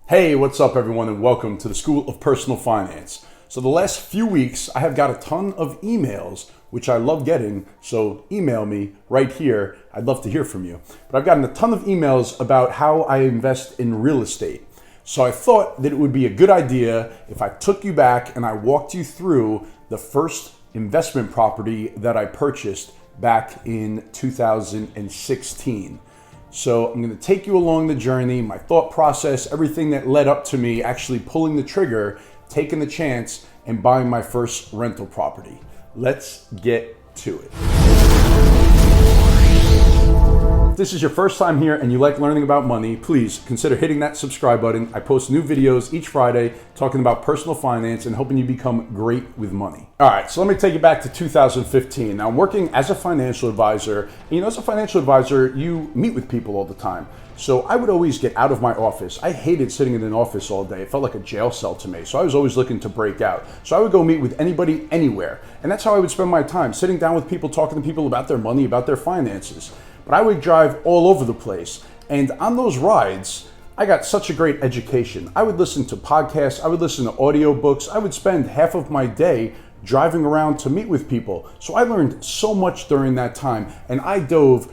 Hey, what's up everyone, and welcome to the School of Personal Finance. So the last few weeks, I have got a ton of emails, which I love getting, so email me right here. I'd love to hear from you. But I've gotten a ton of emails about how I invest in real estate. So I thought that it would be a good idea if I took you back and I walked you through the first investment property that I purchased back in 2016. So I'm going to take you along the journey, my thought process, everything that led up to me actually pulling the trigger, taking the chance, and buying my first rental property. Let's get to it. If this is your first time here and you like learning about money, please consider hitting that subscribe button. I post new videos each Friday talking about personal finance and helping you become great with money. All right, so let me take you back to 2015. Now I'm working as a financial advisor. And as a financial advisor, you meet with people all the time. So I would always get out of my office. I hated sitting in an office all day. It felt like a jail cell to me. So I was always looking to break out. So I would go meet with anybody, anywhere. And that's how I would spend my time, sitting down with people, talking to people about their money, about their finances. But I would drive all over the place. And on those rides, I got such a great education. I would listen to podcasts. I would listen to audiobooks. I would spend half of my day driving around to meet with people. So I learned so much during that time. And I dove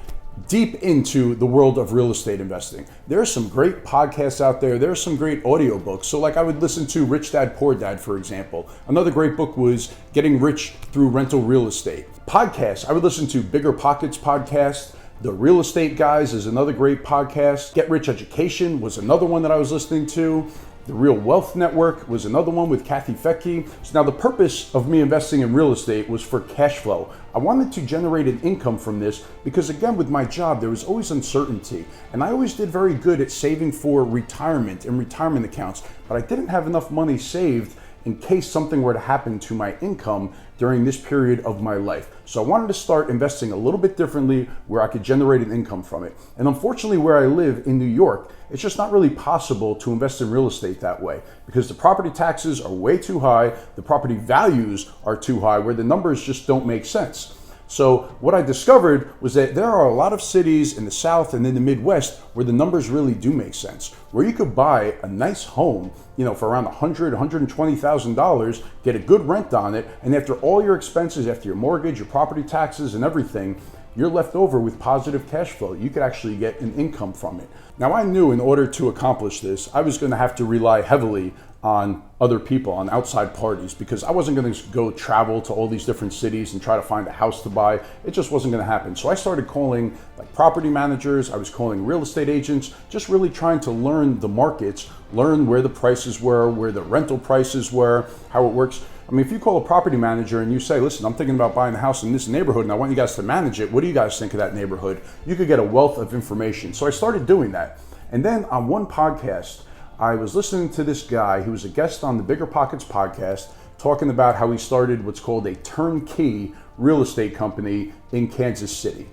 deep into the world of real estate investing. There are some great podcasts out there. There are some great audiobooks. So like I would listen to Rich Dad, Poor Dad, for example. Another great book was Getting Rich Through Rental Real Estate. Podcasts, I would listen to Bigger Pockets podcast. The Real Estate Guys is another great podcast. Get Rich Education was another one that I was listening to. The Real Wealth Network was another one with Kathy Fettke. So now the purpose of me investing in real estate was for cash flow. I wanted to generate an income from this because, again, with my job, there was always uncertainty. And I always did very good at saving for retirement and retirement accounts, but I didn't have enough money saved in case something were to happen to my income during this period of my life. So I wanted to start investing a little bit differently where I could generate an income from it. And unfortunately, where I live in New York, it's just not really possible to invest in real estate that way because the property taxes are way too high, the property values are too high, where the numbers just don't make sense. So what I discovered was that there are a lot of cities in the South and in the Midwest where the numbers really do make sense, where you could buy a nice home, for around $100,000, $120,000, get a good rent on it, and after all your expenses, after your mortgage, your property taxes, and everything, you're left over with positive cash flow. You could actually get an income from it. Now I knew in order to accomplish this, I was going to have to rely heavily on other people, on outside parties, because I wasn't going to go travel to all these different cities and try to find a house to buy. It just wasn't going to happen. So I started calling property managers, I was calling real estate agents, just really trying to learn the markets, learn where the prices were, where the rental prices were, how it works. I mean, if you call a property manager and you say, listen, I'm thinking about buying a house in this neighborhood and I want you guys to manage it, what do you guys think of that neighborhood? You could get a wealth of information. So I started doing that. And then on one podcast, I was listening to this guy who was a guest on the Bigger Pockets podcast talking about how he started what's called a Turnkey real estate company in Kansas City.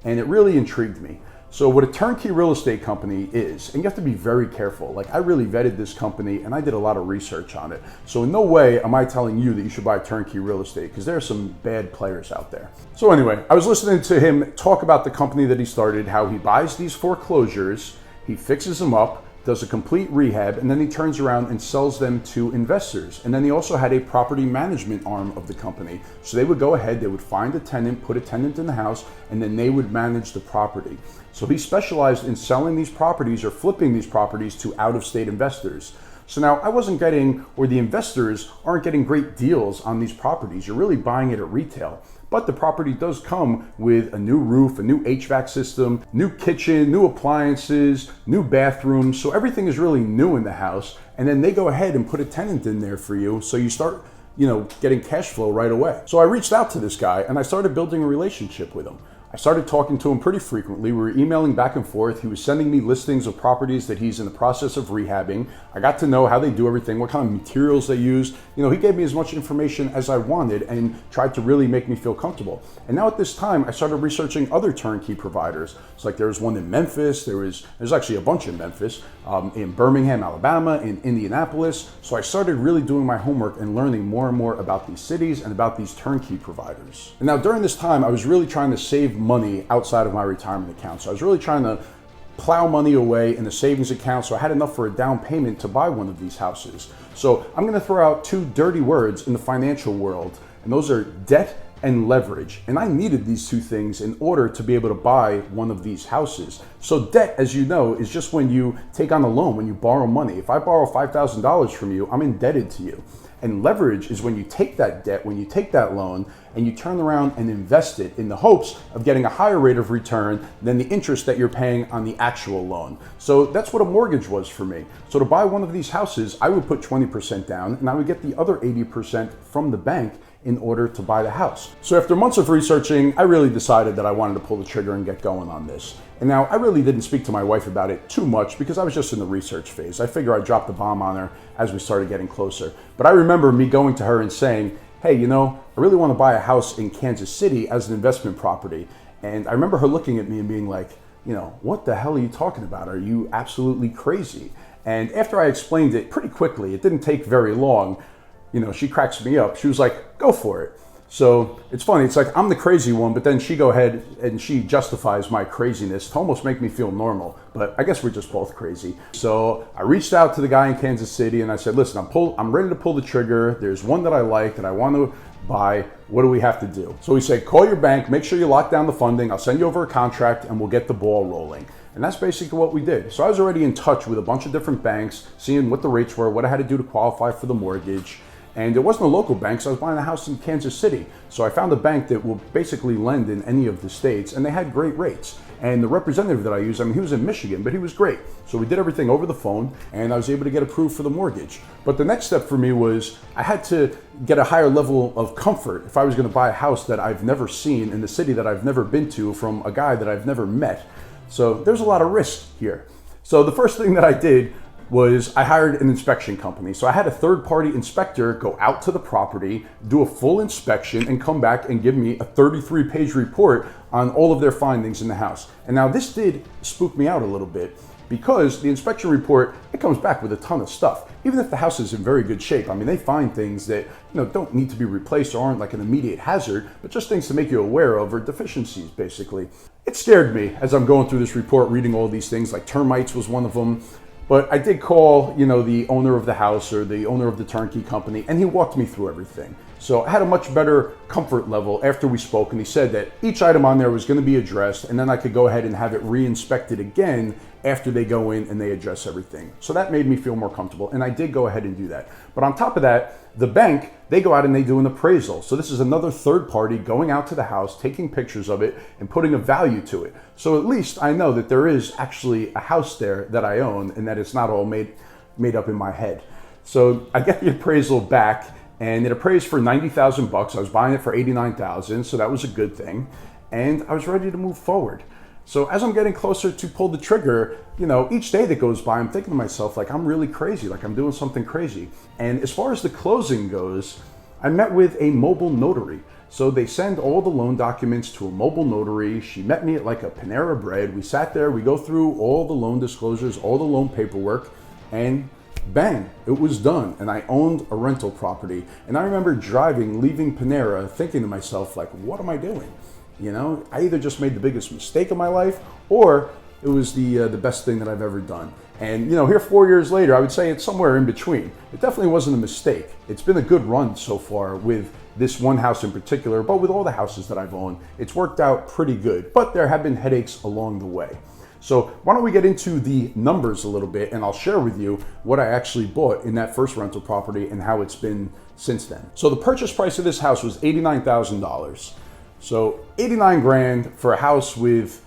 And it really intrigued me. So what a turnkey real estate company is, and you have to be very careful. I really vetted this company and I did a lot of research on it. So in no way am I telling you that you should buy turnkey real estate because there are some bad players out there. So anyway, I was listening to him talk about the company that he started, how he buys these foreclosures, he fixes them up, does a complete rehab, and then he turns around and sells them to investors. And then he also had a property management arm of the company. So they would go ahead, they would find a tenant, put a tenant in the house, and then they would manage the property. So he specialized in selling these properties or flipping these properties to out-of-state investors. So now I wasn't getting, or the investors aren't getting great deals on these properties. You're really buying it at retail. But the property does come with a new roof, a new HVAC system, new kitchen, new appliances, new bathrooms. So everything is really new in the house. And then they go ahead and put a tenant in there for you. So you start, getting cash flow right away. So I reached out to this guy and I started building a relationship with him. I started talking to him pretty frequently. We were emailing back and forth. He was sending me listings of properties that he's in the process of rehabbing. I got to know how they do everything, what kind of materials they use. He gave me as much information as I wanted and tried to really make me feel comfortable. And now at this time, I started researching other turnkey providers. It's there was one in Memphis. There's actually a bunch in Memphis, in Birmingham, Alabama, in Indianapolis. So I started really doing my homework and learning more and more about these cities and about these turnkey providers. And now during this time, I was really trying to save money outside of my retirement account. So I was really trying to plow money away in a savings account so I had enough for a down payment to buy one of these houses. So I'm going to throw out two dirty words in the financial world, and those are debt and leverage. And I needed these two things in order to be able to buy one of these houses. So debt, as you know, is just when you take on a loan, when you borrow money. If I borrow $5,000 from you, I'm indebted to you. And leverage is when you take that debt, when you take that loan, and you turn around and invest it in the hopes of getting a higher rate of return than the interest that you're paying on the actual loan. So that's what a mortgage was for me. So to buy one of these houses, I would put 20% down, and I would get the other 80% from the bank in order to buy the house. So after months of researching, I really decided that I wanted to pull the trigger and get going on this. And now I really didn't speak to my wife about it too much because I was just in the research phase. I figure I dropped the bomb on her as we started getting closer. But I remember me going to her and saying, hey, you know, I really want to buy a house in Kansas City as an investment property. And I remember her looking at me and being like, you know, what the hell are you talking about? Are you absolutely crazy? And after I explained it pretty quickly, it didn't take very long, you know, she cracks me up. She was like, go for it. So it's funny. It's like I'm the crazy one, but then she go ahead and she justifies my craziness to almost make me feel normal. But I guess we're just both crazy. So I reached out to the guy in Kansas City and I said, listen, I'm ready to pull the trigger. There's one that I like that I want to buy. What do we have to do? So he said, call your bank, make sure you lock down the funding. I'll send you over a contract and we'll get the ball rolling. And that's basically what we did. So I was already in touch with a bunch of different banks, seeing what the rates were, what I had to do to qualify for the mortgage. And it wasn't a local bank, so I was buying a house in Kansas City. So I found a bank that will basically lend in any of the states, and they had great rates. And the representative that I used, I mean, he was in Michigan, but he was great. So we did everything over the phone, and I was able to get approved for the mortgage. But the next step for me was I had to get a higher level of comfort if I was going to buy a house that I've never seen in the city that I've never been to from a guy that I've never met. So there's a lot of risk here. So the first thing that I did was I hired an inspection company. So I had a third-party inspector go out to the property, do a full inspection, and come back and give me a 33-page report on all of their findings in the house. And now this did spook me out a little bit because the inspection report, it comes back with a ton of stuff. Even if the house is in very good shape, I mean, they find things that don't need to be replaced or aren't like an immediate hazard, but just things to make you aware of or deficiencies, basically. It scared me as I'm going through this report, reading all these things, like termites was one of them. But I did call, the owner of the house or the owner of the turnkey company, and he walked me through everything. So I had a much better comfort level after we spoke, and he said that each item on there was going to be addressed, and then I could go ahead and have it re-inspected again after they go in and they address everything. So that made me feel more comfortable, and I did go ahead and do that. But on top of that, the bank, they go out and they do an appraisal. So this is another third party going out to the house, taking pictures of it and putting a value to it. So at least I know that there is actually a house there that I own and that it's not all made up in my head. So I get the appraisal back and it appraised for $90,000. I was buying it for $89,000, so that was a good thing. And I was ready to move forward. So as I'm getting closer to pull the trigger, each day that goes by, I'm thinking to myself, like, I'm really crazy, like I'm doing something crazy. And as far as the closing goes, I met with a mobile notary. So they send all the loan documents to a mobile notary. She met me at like a Panera Bread. We sat there, we go through all the loan disclosures, all the loan paperwork, and bang, it was done. And I owned a rental property. And I remember leaving Panera, thinking to myself, like, what am I doing? I either just made the biggest mistake of my life or it was the best thing that I've ever done. And, here 4 years later, I would say it's somewhere in between. It definitely wasn't a mistake. It's been a good run so far with this one house in particular, but with all the houses that I've owned, it's worked out pretty good. But there have been headaches along the way. So why don't we get into the numbers a little bit, and I'll share with you what I actually bought in that first rental property and how it's been since then. So the purchase price of this house was $89,000. So 89 grand for a house with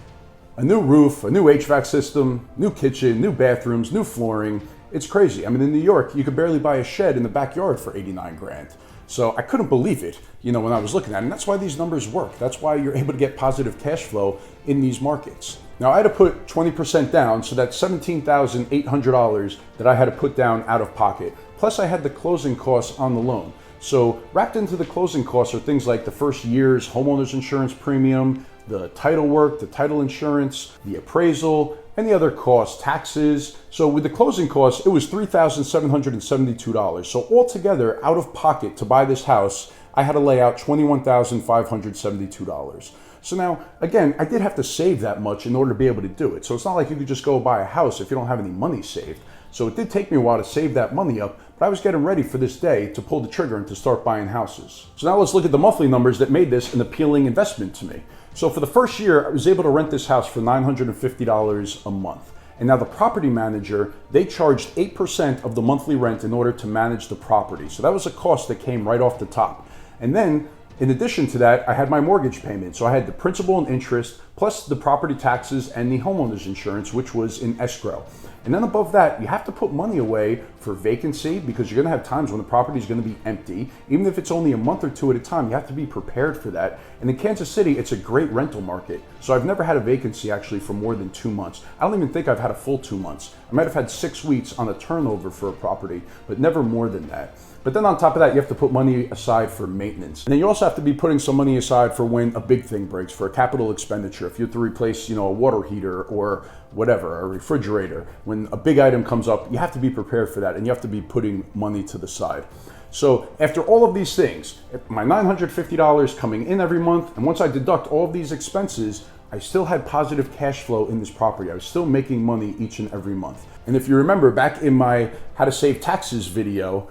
a new roof, a new HVAC system, new kitchen, new bathrooms, new flooring. It's crazy. I mean, in New York, you could barely buy a shed in the backyard for 89 grand. So I couldn't believe it, when I was looking at it. And that's why these numbers work. That's why you're able to get positive cash flow in these markets. Now, I had to put 20% down, so that's $17,800 that I had to put down out of pocket. Plus, I had the closing costs on the loan. So wrapped into the closing costs are things like the first year's homeowner's insurance premium, the title work, the title insurance, the appraisal, and the other costs, taxes. So with the closing costs, it was $3,772. So altogether, out of pocket to buy this house, I had to lay out $21,572. So now, again, I did have to save that much in order to be able to do it. So it's not like you could just go buy a house if you don't have any money saved. So it did take me a while to save that money up, but I was getting ready for this day to pull the trigger and to start buying houses. So now let's look at the monthly numbers that made this an appealing investment to me. So for the first year, I was able to rent this house for $950 a month. And now the property manager, they charged 8% of the monthly rent in order to manage the property. So that was a cost that came right off the top. And then in addition to that, I had my mortgage payment. So I had the principal and interest, plus the property taxes and the homeowner's insurance, which was in escrow. And then above that, you have to put money away for vacancy, because you're gonna have times when the property is gonna be empty. Even if it's only a month or two at a time, you have to be prepared for that. And in Kansas City, it's a great rental market. So I've never had a vacancy actually for more than 2 months. I don't even think I've had a full 2 months. I might have had 6 weeks on a turnover for a property, but never more than that. But then on top of that, you have to put money aside for maintenance. And then you also have to be putting some money aside for when a big thing breaks, for a capital expenditure. If you have to replace, a water heater or whatever, a refrigerator, when a big item comes up, you have to be prepared for that, and you have to be putting money to the side. So after all of these things, my $950 coming in every month, and once I deduct all of these expenses, I still had positive cash flow in this property. I was still making money each and every month. And if you remember back in my How to Save Taxes video,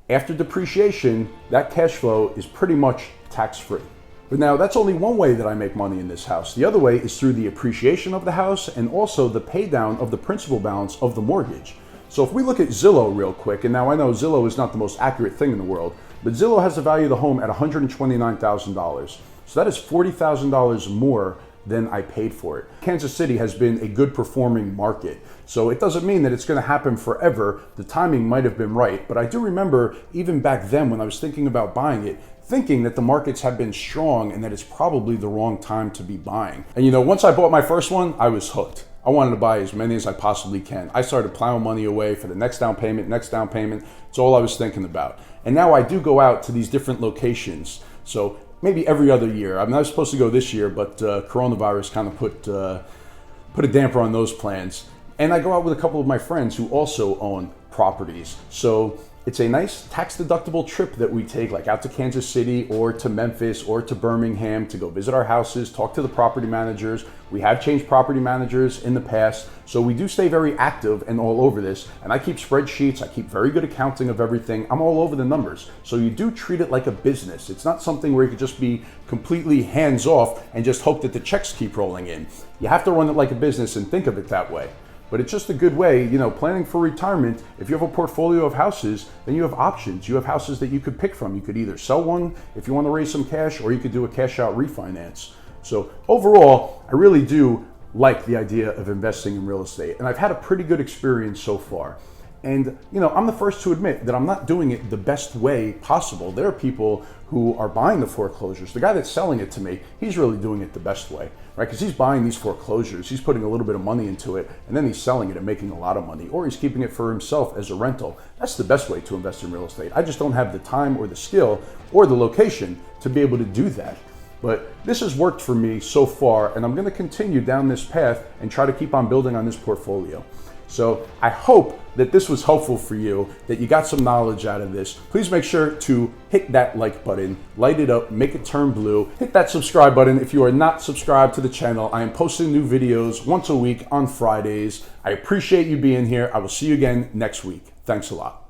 after depreciation, that cash flow is pretty much tax-free. But now that's only one way that I make money in this house. The other way is through the appreciation of the house and also the pay down of the principal balance of the mortgage. So if we look at Zillow real quick, and now I know Zillow is not the most accurate thing in the world, but Zillow has the value of the home at $129,000. So that is $40,000 more than I paid for it. Kansas City has been a good performing market. So it doesn't mean that it's gonna happen forever. The timing might have been right, but I do remember even back then when I was thinking about buying it, thinking that the markets have been strong and that it's probably the wrong time to be buying. And once I bought my first one, I was hooked. I wanted to buy as many as I possibly can. I started plowing money away for the next down payment. It's all I was thinking about. And now I do go out to these different locations. So maybe every other year. I was supposed to go this year, but coronavirus kind of put a damper on those plans. And I go out with a couple of my friends who also own properties. So it's a nice tax-deductible trip that we take, like out to Kansas City or to Memphis or to Birmingham to go visit our houses, talk to the property managers. We have changed property managers in the past, so we do stay very active and all over this. And I keep spreadsheets, I keep very good accounting of everything. I'm all over the numbers. So you do treat it like a business. It's not something where you could just be completely hands-off and just hope that the checks keep rolling in. You have to run it like a business and think of it that way. But it's just a good way, planning for retirement. If you have a portfolio of houses, then you have options. You have houses that you could pick from. You could either sell one if you want to raise some cash, or you could do a cash out refinance. So overall, I really do like the idea of investing in real estate. And I've had a pretty good experience so far. And, I'm the first to admit that I'm not doing it the best way possible. There are people who are buying the foreclosures. The guy that's selling it to me, he's really doing it the best way, right? Because he's buying these foreclosures, he's putting a little bit of money into it, and then he's selling it and making a lot of money, or he's keeping it for himself as a rental. That's the best way to invest in real estate. I just don't have the time or the skill or the location to be able to do that. But this has worked for me so far, and I'm going to continue down this path and try to keep on building on this portfolio. So I hope that this was helpful for you, that you got some knowledge out of this. Please make sure to hit that like button, light it up, make it turn blue. Hit that subscribe button if you are not subscribed to the channel. I am posting new videos once a week on Fridays. I appreciate you being here. I will see you again next week. Thanks a lot.